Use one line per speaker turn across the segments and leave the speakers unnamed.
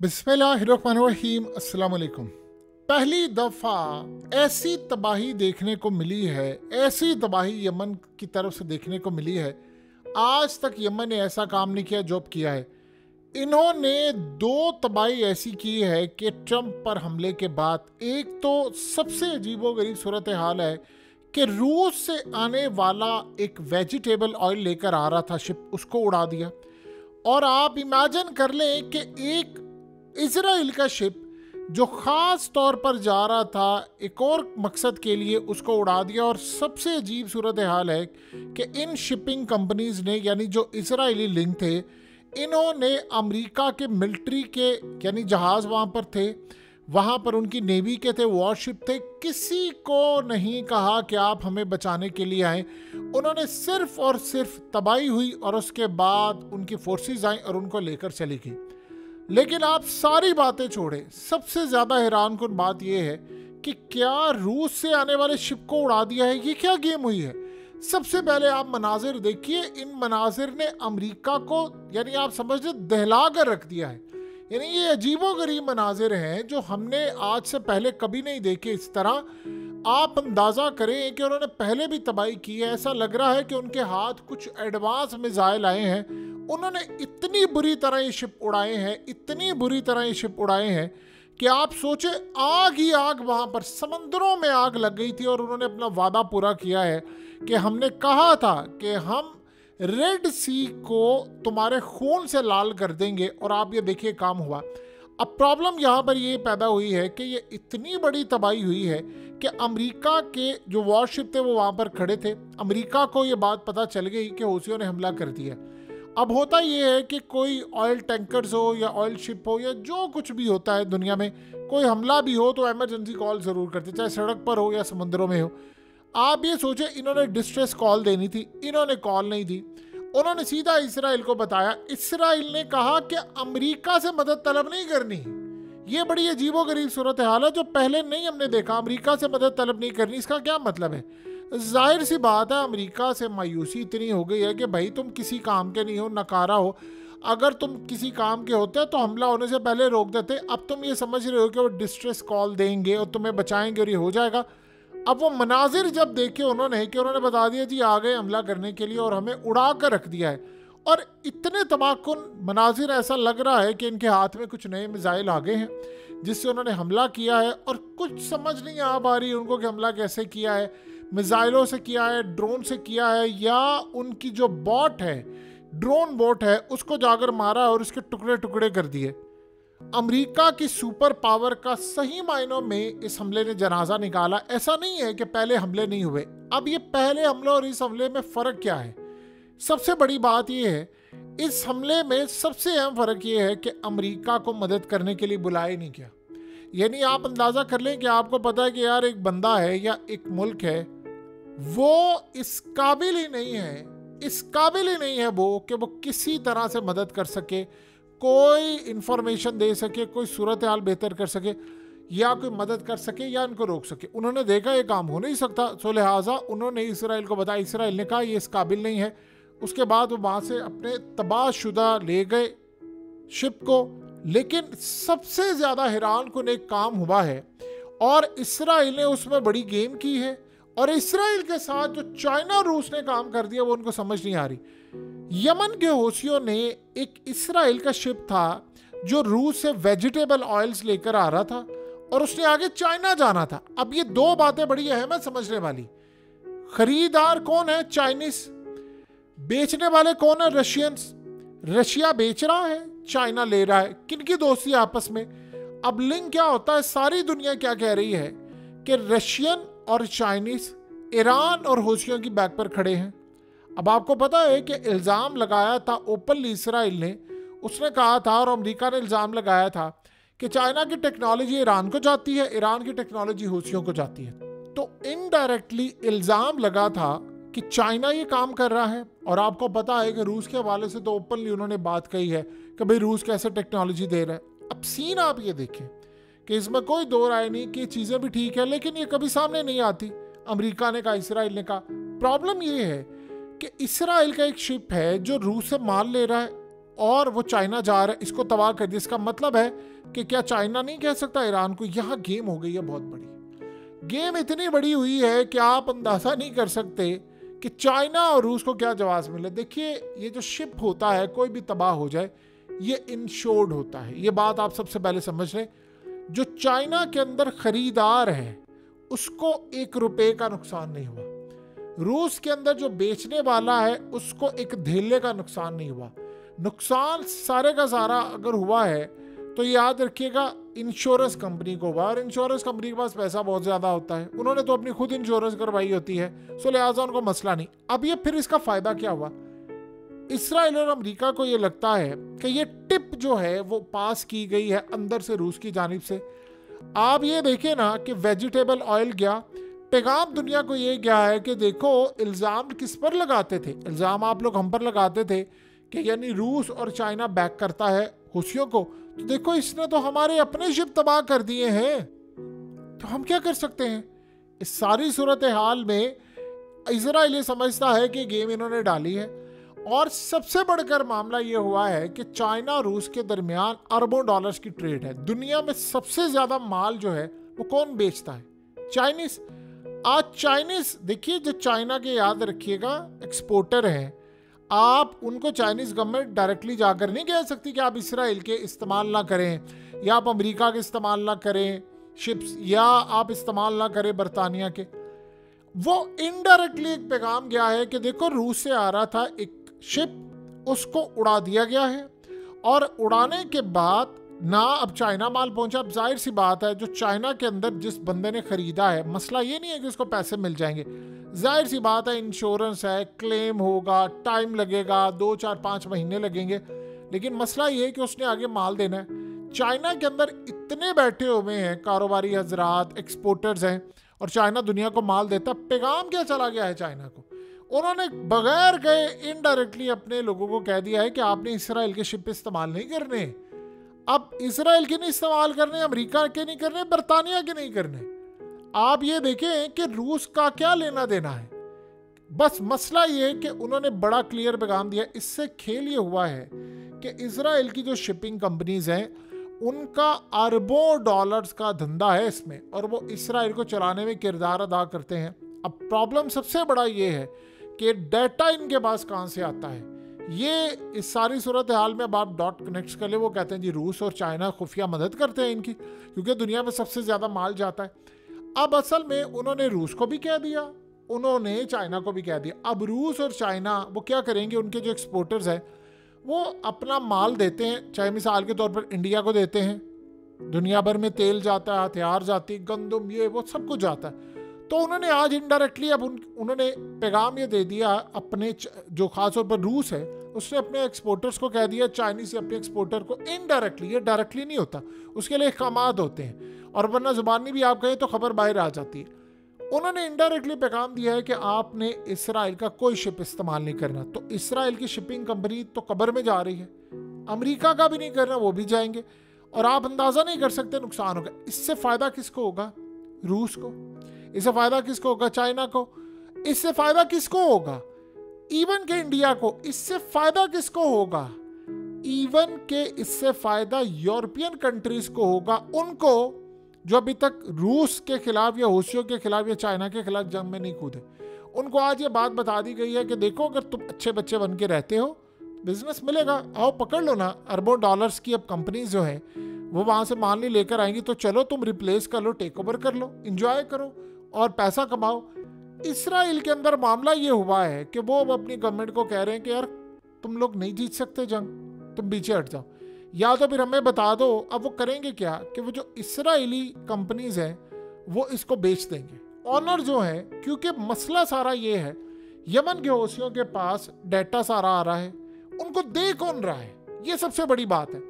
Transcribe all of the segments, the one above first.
बिस्मिल्लाहिर्रहमानिर्रहीम, अस्सलाम वालेकुम। पहली दफ़ा ऐसी तबाही देखने को मिली है, ऐसी तबाही यमन की तरफ से देखने को मिली है। आज तक यमन ने ऐसा काम नहीं किया जो अब किया है। इन्होंने दो तबाही ऐसी की है कि ट्रंप पर हमले के बाद, एक तो सबसे अजीबोगरीब सूरत हाल है कि रूस से आने वाला एक वेजिटेबल ऑयल लेकर आ रहा था शिप, उसको उड़ा दिया। और आप इमेजिन कर लें कि एक इजराइल का शिप जो ख़ास तौर पर जा रहा था एक और मकसद के लिए, उसको उड़ा दिया। और सबसे अजीब सूरत हाल है कि इन शिपिंग कंपनीज ने, यानी जो इजराइली लिंक थे, इन्होंने अमेरिका के मिलिट्री के यानी जहाज़ वहाँ पर थे, वहाँ पर उनकी नेवी के थे, वॉरशिप थे, किसी को नहीं कहा कि आप हमें बचाने के लिए आए। उन्होंने सिर्फ और सिर्फ तबाही हुई और उसके बाद उनकी फोर्सेस आई और उनको लेकर चली गई। लेकिन आप सारी बातें छोड़े, सबसे ज़्यादा हैरानकुन बात यह है कि क्या रूस से आने वाले शिप को उड़ा दिया है? ये क्या गेम हुई है? सबसे पहले आप मनाजिर देखिए। इन मनाजिर ने अमेरिका को, यानी आप समझ लें, दहला कर रख दिया है। यानी ये अजीबोगरीब मनाजिर हैं जो हमने आज से पहले कभी नहीं देखे इस तरह। आप अंदाज़ा करें कि उन्होंने पहले भी तबाही की है। ऐसा लग रहा है कि उनके हाथ कुछ एडवांस मिसाइल आए हैं। उन्होंने इतनी बुरी तरह ये शिप उड़ाए हैं, इतनी बुरी तरह ये शिप उड़ाए हैं कि आप सोचे आग ही आग, वहाँ पर समंदरों में आग लग गई थी। और उन्होंने अपना वादा पूरा किया है कि हमने कहा था कि हम रेड सी को तुम्हारे खून से लाल कर देंगे, और आप ये देखिए काम हुआ। अब प्रॉब्लम यहाँ पर ये पैदा हुई है कि ये इतनी बड़ी तबाही हुई है कि अमेरिका के जो वॉरशिप थे वो वहाँ पर खड़े थे। अमेरिका को ये बात पता चल गई कि हूथियों ने हमला कर दिया। अब होता ये है कि कोई ऑयल टैंकर्स हो या ऑयल शिप हो या जो कुछ भी होता है दुनिया में, कोई हमला भी हो तो इमरजेंसी कॉल ज़रूर करते, चाहे सड़क पर हो या समुद्रों में हो। आप ये सोचें, इन्होंने डिस्ट्रेस कॉल देनी थी, इन्होंने कॉल नहीं दी। उन्होंने सीधा इसराइल को बताया। इसराइल ने कहा कि अमेरिका से मदद तलब नहीं करनी। ये बड़ी अजीबोगरीब सूरत हाल है जो पहले नहीं हमने देखा। अमेरिका से मदद तलब नहीं करनी, इसका क्या मतलब है? जाहिर सी बात है, अमेरिका से मायूसी इतनी हो गई है कि भाई तुम किसी काम के नहीं हो, नकारा हो। अगर तुम किसी काम के होते तो हमला होने से पहले रोक देते। अब तुम ये समझ रहे हो कि वो डिस्ट्रेस कॉल देंगे और तुम्हें बचाएंगे और ये हो जाएगा। अब वो मनाजिर जब देखे उन्होंने कि उन्होंने बता दिया जी आ गए हमला करने के लिए और हमें उड़ा कर रख दिया है। और इतने तबाहकुन मनाजिर, ऐसा लग रहा है कि इनके हाथ में कुछ नए मिसाइल आ गए हैं जिससे उन्होंने हमला किया है। और कुछ समझ नहीं आ पा रही उनको कि हमला कैसे किया है, मिसाइलों से किया है, ड्रोन से किया है, या उनकी जो बॉट है, ड्रोन बोट है, उसको जाकर मारा और उसके टुकड़े टुकड़े कर दिए। अमेरिका की सुपर पावर का सही मायनों में इस हमले ने जनाजा निकाला। ऐसा नहीं है कि पहले हमले नहीं हुए। अब ये पहले हमले और इस हमले में फ़र्क क्या है? सबसे बड़ी बात यह है, इस हमले में सबसे अहम फ़र्क ये है कि अमेरिका को मदद करने के लिए बुलाया नहीं गया। यानी आप अंदाज़ा कर लें कि आपको पता है कि यार एक बंदा है या एक मुल्क है, वो इस काबिल ही नहीं है, इस काबिल ही नहीं है वो कि वो किसी तरह से मदद कर सके, कोई इंफॉर्मेशन दे सके, कोई सूरत हाल बेहतर कर सके, या कोई मदद कर सके या इनको रोक सके। उन्होंने देखा ये काम हो नहीं सकता, सो लिहाजा उन्होंने इसराइल को बताया। इसराइल ने कहा ये इस काबिल नहीं है। उसके बाद वो वहाँ से अपने तबाहशुदा ले गए शिप को। लेकिन सबसे ज़्यादा हैरानकुन एक काम हुआ है और इसराइल ने उसमें बड़ी गेम की है। और इसराइल के साथ जो चाइना रूस ने काम कर दिया वो उनको समझ नहीं आ रही। यमन के हूथियों ने, एक इसराइल का शिप था जो रूस से वेजिटेबल ऑयल्स लेकर आ रहा था और उसने आगे चाइना जाना था। अब ये दो बातें बड़ी अहम है समझने वाली। खरीदार कौन है? चाइनीज। बेचने वाले कौन है? रशियंस। रशिया बेच रहा है, चाइना ले रहा है। किनकी दोस्ती आपस में? अब लिंक क्या होता है? सारी दुनिया क्या कह रही है कि रशियन और चाइनीज ईरान और हूथियों की बैक पर खड़े हैं। अब आपको पता है कि इल्ज़ाम लगाया था ओपनली इसराइल ने, उसने कहा था और अमेरिका ने इल्ज़ाम लगाया था कि चाइना की टेक्नोलॉजी ईरान को जाती है, ईरान की टेक्नोलॉजी हूथियों को जाती है। तो इनडायरेक्टली इल्ज़ाम लगा था कि चाइना ये काम कर रहा है। और आपको पता है कि रूस के हवाले से तो ओपनली उन्होंने बात कही है कि भाई रूस कैसे टेक्नोलॉजी दे रहा है। अब सीन आप ये देखें कि इसमें कोई दो राय नहीं कि चीज़ें भी ठीक है, लेकिन ये कभी सामने नहीं आती। अमेरिका ने कहा, इसराइल ने कहा। प्रॉब्लम ये है कि इसराइल का एक शिप है जो रूस से माल ले रहा है और वो चाइना जा रहा है, इसको तबाह कर दिया। इसका मतलब है कि क्या चाइना नहीं कह सकता ईरान को? यहाँ गेम हो गई है बहुत बड़ी। गेम इतनी बड़ी हुई है कि आप अंदाजा नहीं कर सकते कि चाइना और रूस को क्या जवाब मिले। देखिए, ये जो शिप होता है, कोई भी तबाह हो जाए, ये इंश्योर्ड होता है। ये बात आप सबसे पहले समझ लें। जो चाइना के अंदर खरीदार है उसको 1 रुपए का नुकसान नहीं हुआ। रूस के अंदर जो बेचने वाला है उसको एक धेले का नुकसान नहीं हुआ। नुकसान सारे का सारा अगर हुआ है तो याद रखिएगा इंश्योरेंस कंपनी को हुआ, और इंश्योरेंस कंपनी के पास पैसा बहुत ज़्यादा होता है। उन्होंने तो अपनी खुद इंश्योरेंस करवाई होती है, सो लिहाजा उनको मसला नहीं। अब ये फिर इसका फ़ायदा क्या हुआ? इसराइल और अमेरिका को ये लगता है कि ये टिप जो है वो पास की गई है अंदर से रूस की जानिब से। आप ये देखें ना कि वेजिटेबल ऑयल गया, पैगाम दुनिया को ये गया है कि देखो इल्ज़ाम किस पर लगाते थे? इल्ज़ाम आप लोग हम पर लगाते थे कि यानी रूस और चाइना बैक करता है हुसियों को, तो देखो इसने तो हमारे अपने शिप तबाह कर दिए हैं, तो हम क्या कर सकते हैं? इस सारी सूरत हाल में इजराइल ये समझता है कि गेम इन्होंने डाली है। और सबसे बढ़कर मामला ये हुआ है कि चाइना और रूस के दरमियान अरबों डॉलर्स की ट्रेड है। दुनिया में सबसे ज़्यादा माल जो है वो कौन बेचता है? चाइनीज़। आज चाइनीज़, देखिए जो चाइना के, याद रखिएगा, एक्सपोर्टर हैं, आप उनको चाइनीज़ गवर्नमेंट डायरेक्टली जाकर नहीं कह सकती कि आप इसराइल के इस्तेमाल ना करें, या आप अमेरिका के इस्तेमाल ना करें शिप्स, या आप इस्तेमाल ना करें बरतानिया के। वो इनडायरेक्टली एक पैगाम गया है कि देखो रूस से आ रहा था एक शिप, उसको उड़ा दिया गया है, और उड़ाने के बाद ना अब चाइना माल पहुंचा। अब जाहिर सी बात है जो चाइना के अंदर जिस बंदे ने खरीदा है, मसला ये नहीं है कि उसको पैसे मिल जाएंगे, जाहिर सी बात है इंश्योरेंस है, क्लेम होगा, टाइम लगेगा, 2 4 5 महीने लगेंगे, लेकिन मसला ये है कि उसने आगे माल देना है। चाइना के अंदर इतने बैठे हुए हैं कारोबारी हजरात, एक्सपोर्टर्स हैं, और चाइना दुनिया को माल देता। पैगाम क्या चला गया है चाइना को? उन्होंने बगैर गए इनडायरेक्टली अपने लोगों को कह दिया है कि आपने इसराइल के शिप इस्तेमाल नहीं करने। अब इसराइल के नहीं इस्तेमाल करने, अमेरिका के नहीं करने, बरतानिया के नहीं करने। आप ये देखें कि रूस का क्या लेना देना है। बस मसला ये है कि उन्होंने बड़ा क्लियर पैगाम दिया। इससे खेल ये हुआ है कि इसराइल की जो शिपिंग कंपनीज हैं उनका अरबों डॉलर्स का धंधा है इसमें, और वो इसराइल को चलाने में किरदार अदा करते हैं। अब प्रॉब्लम सबसे बड़ा ये है कि डाटा इनके पास कहाँ से आता है। ये इस सारी सूरत हाल में अब आप डॉट कनेक्ट कर ले, वो कहते हैं जी रूस और चाइना खुफिया मदद करते हैं इनकी, क्योंकि दुनिया में सबसे ज़्यादा माल जाता है। अब असल में उन्होंने रूस को भी कह दिया, उन्होंने चाइना को भी कह दिया। अब रूस और चाइना वो क्या करेंगे, उनके जो एक्सपोर्टर्स हैं वो अपना माल देते हैं, चाहे मिसाल के तौर पर इंडिया को देते हैं, दुनिया भर में तेल जाता है, हथियार जाती, गंदम, ये वो सब कुछ जाता है। तो उन्होंने आज इनडायरेक्टली अब उन्होंने पैगाम ये दे दिया अपने, जो खास तौर पर रूस है उसने अपने एक्सपोर्टर्स को कह दिया, चाइनीज से अपने एक्सपोर्टर को इनडायरेक्टली, ये डायरेक्टली नहीं होता, उसके लिए अहकामात होते हैं, और वरना जुबानी भी आप कहें तो खबर बाहर आ जाती है। उन्होंने इनडायरेक्टली पैगाम दिया है कि आपने इसराइल का कोई शिप इस्तेमाल नहीं करना। तो इसराइल की शिपिंग कंपनी तो कब्र में जा रही है, अमेरिका का भी नहीं करना, वो भी जाएंगे, और आप अंदाज़ा नहीं कर सकते नुकसान होगा। इससे फ़ायदा किसको होगा? रूस को। इससे फ़ायदा किसको होगा? चाइना को। इससे फ़ायदा किसको होगा? इवन के इंडिया को। इससे फ़ायदा किसको होगा? इवन के इससे फ़ायदा यूरोपियन कंट्रीज़ को होगा, उनको जो अभी तक रूस के खिलाफ या हुसियों के खिलाफ या चाइना के खिलाफ जंग में नहीं कूदे। उनको आज ये बात बता दी गई है कि देखो अगर तुम अच्छे बच्चे बन के रहते हो बिजनेस मिलेगा, आओ पकड़ लो ना। अरबों डॉलर्स की अब कंपनीज जो हैं वो वहाँ से मान ली लेकर आएंगी, तो चलो तुम रिप्लेस कर लो, टेक ओवर कर लो, इंजॉय करो और पैसा कमाओ। इसराइल के अंदर मामला ये हुआ है कि वो अब अपनी गवर्नमेंट को कह रहे हैं कि यार तुम लोग नहीं जीत सकते जंग, तुम पीछे हट जाओ, या तो फिर हमें बता दो। अब वो करेंगे क्या कि वो जो इसराइली कंपनीज हैं वो इसको बेच देंगे ऑनर जो है, क्योंकि मसला सारा ये है यमन के हौसियों के पास डाटा सारा आ रहा है, उनको दे कौन रहा है, ये सबसे बड़ी बात है।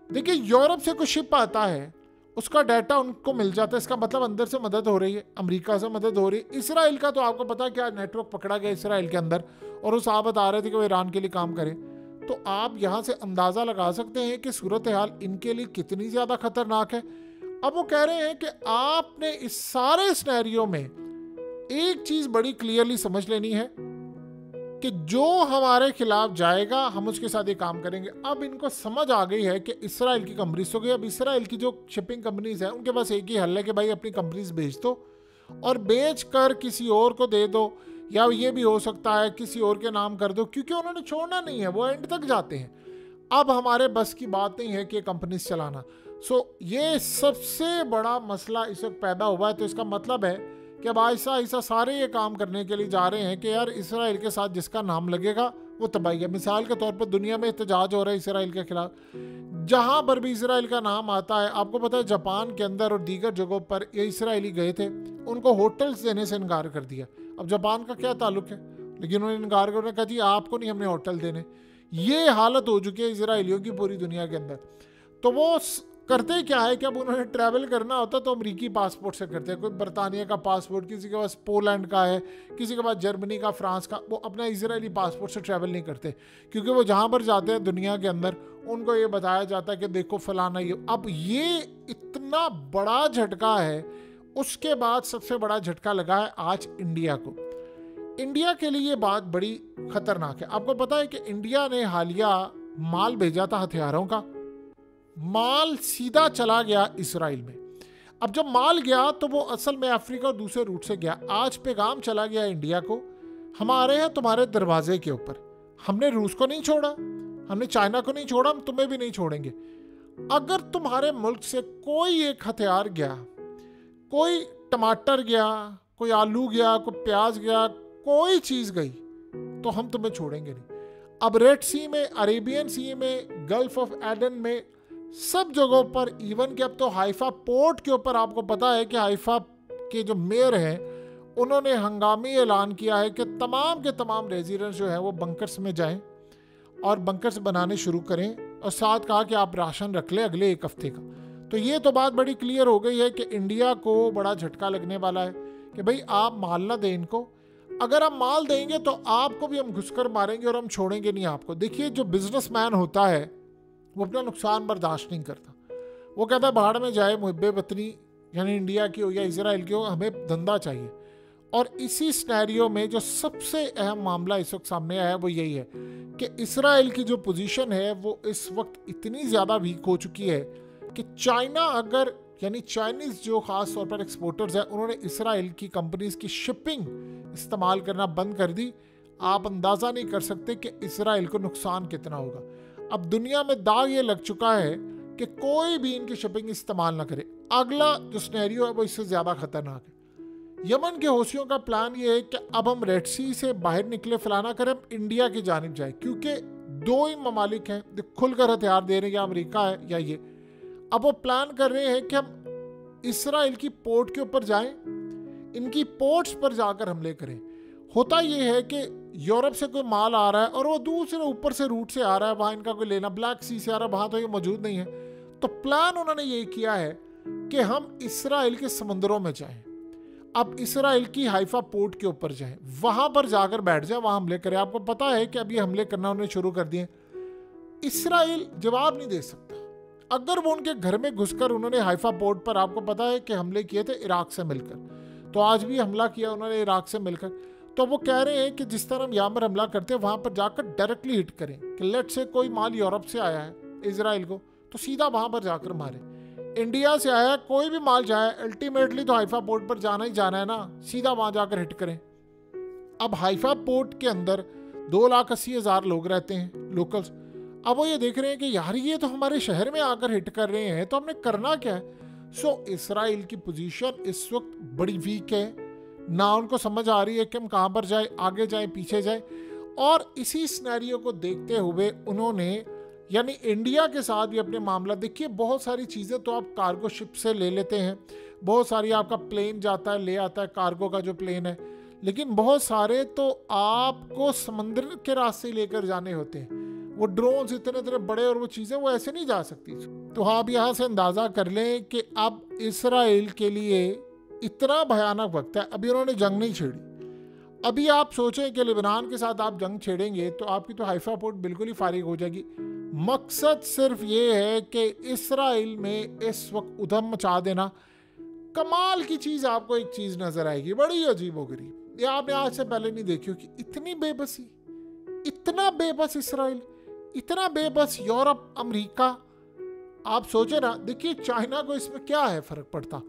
देखिए यूरोप से कोई शिप आता है उसका डाटा उनको मिल जाता है, इसका मतलब अंदर से मदद हो रही है, अमेरिका से मदद हो रही है। इसराइल का तो आपको पता है क्या नेटवर्क पकड़ा गया इसराइल के अंदर, और वो साहब बता रहे थे कि वो ईरान के लिए काम करें। तो आप यहाँ से अंदाज़ा लगा सकते हैं कि सूरत हाल इनके लिए कितनी ज़्यादा खतरनाक है। अब वो कह रहे हैं कि आपने इस सारे सिनेरियो में एक चीज़ बड़ी क्लियरली समझ लेनी है कि जो हमारे खिलाफ जाएगा हम उसके साथ ये काम करेंगे। अब इनको समझ आ गई है कि इसराइल की कंपनीज तो गई, अब इसराइल की जो शिपिंग कंपनीज हैं उनके पास एक ही हल है कि भाई अपनी कंपनीज बेच दो और बेच कर किसी और को दे दो, या ये भी हो सकता है किसी और के नाम कर दो, क्योंकि उन्होंने छोड़ना नहीं है, वो एंड तक जाते हैं। अब हमारे बस की बात नहीं है कि कंपनीज चलाना। ये सबसे बड़ा मसला इस वक्त पैदा हुआ है। तो इसका मतलब है कि अब ऐसा ऐसा सारे ये काम करने के लिए जा रहे हैं कि यार इसराइल के साथ जिसका नाम लगेगा वो तबाही है। मिसाल के तौर पर दुनिया में एहतजाज हो रहा है इसराइल के खिलाफ, जहां पर भी इसराइल का नाम आता है। आपको पता है जापान के अंदर और दीगर जगहों पर ये इसराइली गए थे, उनको होटल्स देने से इनकार कर दिया। अब जापान का क्या ताल्लुक है, लेकिन उन्होंने इनकार कर कहा जी आपको नहीं हमने होटल देने। ये हालत हो चुकी है इसराइलियों की पूरी दुनिया के अंदर। तो वो करते क्या है कि अब उन्होंने ट्रैवल करना होता तो अमेरिकी पासपोर्ट से करते हैं। कोई बरतानिया का पासपोर्ट, किसी के पास पोलैंड का है, किसी के पास जर्मनी का, फ्रांस का, वो अपना इजरायली पासपोर्ट से ट्रैवल नहीं करते, क्योंकि वो जहाँ पर जाते हैं दुनिया के अंदर उनको ये बताया जाता है कि देखो फलाना ये। अब ये इतना बड़ा झटका है। उसके बाद सबसे बड़ा झटका लगा है आज इंडिया को। इंडिया के लिए ये बात बड़ी खतरनाक है। आपको पता है कि इंडिया ने हालिया माल भेजा था हथियारों का, माल सीधा चला गया इसराइल में। अब जब माल गया तो वो असल में अफ्रीका और दूसरे रूट से गया। आज पैगाम चला गया इंडिया को, हमारे हैं तुम्हारे दरवाजे के ऊपर। हमने रूस को नहीं छोड़ा, हमने चाइना को नहीं छोड़ा, हम तुम्हें भी नहीं छोड़ेंगे। अगर तुम्हारे मुल्क से कोई एक हथियार गया, कोई टमाटर गया, कोई आलू गया, कोई प्याज गया, कोई चीज गई, तो हम तुम्हें छोड़ेंगे नहीं। अब रेड सी में, अरेबियन सी में, गल्फ ऑफ एडन में, सब जगहों पर, इवन कि अब तो हाइफा पोर्ट के ऊपर आपको पता है कि हाइफा के जो मेयर हैं उन्होंने हंगामी ऐलान किया है कि तमाम के तमाम रेजिडेंट्स जो है वो बंकर्स में जाएं और बंकर्स बनाने शुरू करें, और साथ कहा कि आप राशन रख लें अगले एक हफ्ते का। तो ये तो बात बड़ी क्लियर हो गई है कि इंडिया को बड़ा झटका लगने वाला है कि भाई आप माल ना दें इनको। अगर आप माल देंगे तो आपको भी हम घुसकर मारेंगे और हम छोड़ेंगे नहीं आपको। देखिए जो बिजनेसमैन होता है वो अपना नुकसान बर्दाश्त नहीं करता, वो कहता है बाहर में जाए मुहब्बे वतनी, यानी इंडिया की हो या इजराइल की हो, हमें धंधा चाहिए। और इसी सिनेरियो में जो सबसे अहम मामला इस वक्त सामने आया है वो यही है कि इसराइल की जो पोजीशन है वो इस वक्त इतनी ज़्यादा वीक हो चुकी है कि चाइना अगर, यानी चाइनीज़ जो ख़ास तौर पर एक्सपोर्टर्स हैं, उन्होंने इसराइल की कंपनीज़ की शिपिंग इस्तेमाल करना बंद कर दी। आप अंदाज़ा नहीं कर सकते कि इसराइल को नुकसान कितना होगा। अब दुनिया में दाग ये लग चुका है कि कोई भी इनकी शिपिंग इस्तेमाल ना करे। अगला जो सिनेरियो है वो इससे ज़्यादा खतरनाक है। यमन के हौसियों का प्लान ये है कि अब हम रेड सी से बाहर निकले, फलाना करें, हम इंडिया की जानिब जाए, क्योंकि दो ही ममालिक हैं जो खुलकर हथियार दे रहे हैं, या अमेरिका है या ये। अब वो प्लान कर रहे हैं कि हम इसराइल की पोर्ट के ऊपर जाएं, इनकी पोर्ट्स पर जाकर हमले करें। होता ये है कि यूरोप से कोई माल आ रहा है और वो दूसरे ऊपर से रूट से आ रहा है, वहाँ इनका कोई लेना, ब्लैक सी से आ रहा है, वहाँ तो ये मौजूद नहीं है। तो प्लान उन्होंने ये किया है कि हम इसराइल के समुद्रों में जाएं, अब इसराइल की हाइफा पोर्ट के ऊपर जाएं, वहाँ पर जाकर बैठ जाएं, वहाँ हमले करें। आपको पता है कि अभी हमले करना उन्होंने शुरू कर दिए। इसराइल जवाब नहीं दे सकता। अगर वो उनके घर में घुसकर, उन्होंने हाइफा पोर्ट पर आपको पता है कि हमले किए थे इराक से मिलकर, तो आज भी हमला किया उन्होंने इराक से मिलकर। तो वो कह रहे हैं कि जिस तरह हम यहाँ पर हमला करते हैं वहाँ पर जाकर डायरेक्टली हिट करें, कि लेट से कोई माल यूरोप से आया है इसराइल को, तो सीधा वहाँ पर जाकर मारें। इंडिया से आया कोई भी माल जाए, अल्टीमेटली तो हाइफा पोर्ट पर जाना ही जाना है ना, सीधा वहाँ जाकर हिट करें। अब हाइफा पोर्ट के अंदर 2,80,000 लोग रहते हैं लोकल्स। अब वो ये देख रहे हैं कि यार ये तो हमारे शहर में आकर हिट कर रहे हैं, तो हमने करना क्या है। इसराइल की पोजीशन इस वक्त बड़ी वीक है, ना उनको समझ आ रही है कि हम कहाँ पर जाए, आगे जाए पीछे जाए। और इसी सिनेरियो को देखते हुए उन्होंने, यानी इंडिया के साथ भी अपने मामला, देखिए बहुत सारी चीज़ें तो आप कार्गो शिप से ले लेते हैं, बहुत सारी आपका प्लेन जाता है ले आता है, कार्गो का जो प्लेन है, लेकिन बहुत सारे तो आपको समंदर के रास्ते लेकर जाने होते हैं। वो ड्रोन्स इतने इतने बड़े और वो चीज़ें वो ऐसे नहीं जा सकती। तो आप यहाँ से अंदाज़ा कर लें कि अब इसराइल के लिए इतना भयानक वक्त है। अभी उन्होंने जंग नहीं छेड़ी। अभी आप सोचें कि लेबनान के साथ आप जंग छेड़ेंगे तो आपकी तो हाइफा पोर्ट बिल्कुल ही फारिग हो जाएगी। मकसद सिर्फ ये है कि इसराइल में इस वक्त उधम मचा देना। कमाल की चीज़, आपको एक चीज़ नज़र आएगी बड़ी अजीब व गरीब, ये आपने आज से पहले नहीं देखी कि इतनी बेबसी, इतना बेबस इसराइल, इतना बेबस यूरोप, अमेरिका। आप सोचे ना, देखिए चाइना को इसमें क्या है फर्क पड़ता।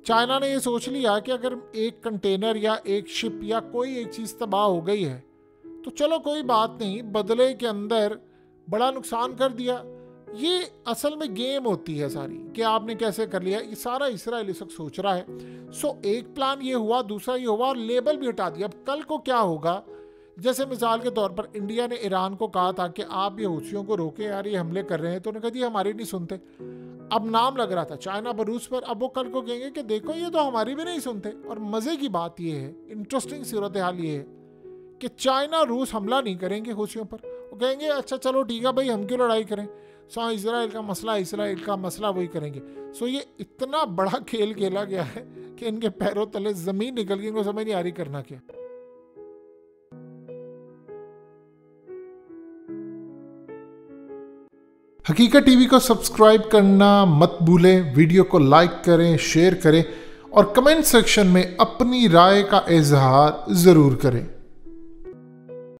चाइना ने ये सोच लिया कि अगर एक कंटेनर या एक शिप या कोई एक चीज़ तबाह हो गई है तो चलो कोई बात नहीं, बदले के अंदर बड़ा नुकसान कर दिया। ये असल में गेम होती है सारी कि आपने कैसे कर लिया, ये सारा इसराइल इस वक्त सोच रहा है। सो एक प्लान ये हुआ, दूसरा ये हुआ और लेबल भी हटा दिया। अब कल को क्या होगा, जैसे मिसाल के तौर पर इंडिया ने ईरान को कहा था कि आप ये हूथियों को रोके यार, ये हमले कर रहे हैं, तो उन्होंने कहा जी हमारी नहीं सुनते। अब नाम लग रहा था चाइना बरूस पर, अब वो कल को कहेंगे कि देखो ये तो हमारी भी नहीं सुनते। और मज़े की बात ये है, इंटरेस्टिंग सूरत हाल ये है कि चाइना रूस हमला नहीं करेंगे हूथियों पर। वो कहेंगे अच्छा चलो ठीक है भाई, हम क्यों लड़ाई करें, सो इसराइल का मसला वही करेंगे। सो ये इतना बड़ा खेल खेला गया है कि इनके पैरों तले ज़मीन निकल गई, इनको समझ नहीं आ रही करना क्या। हकीकत टीवी को सब्सक्राइब करना मत भूलें, वीडियो को लाइक करें, शेयर करें और कमेंट सेक्शन में अपनी राय का इजहार ज़रूर करें।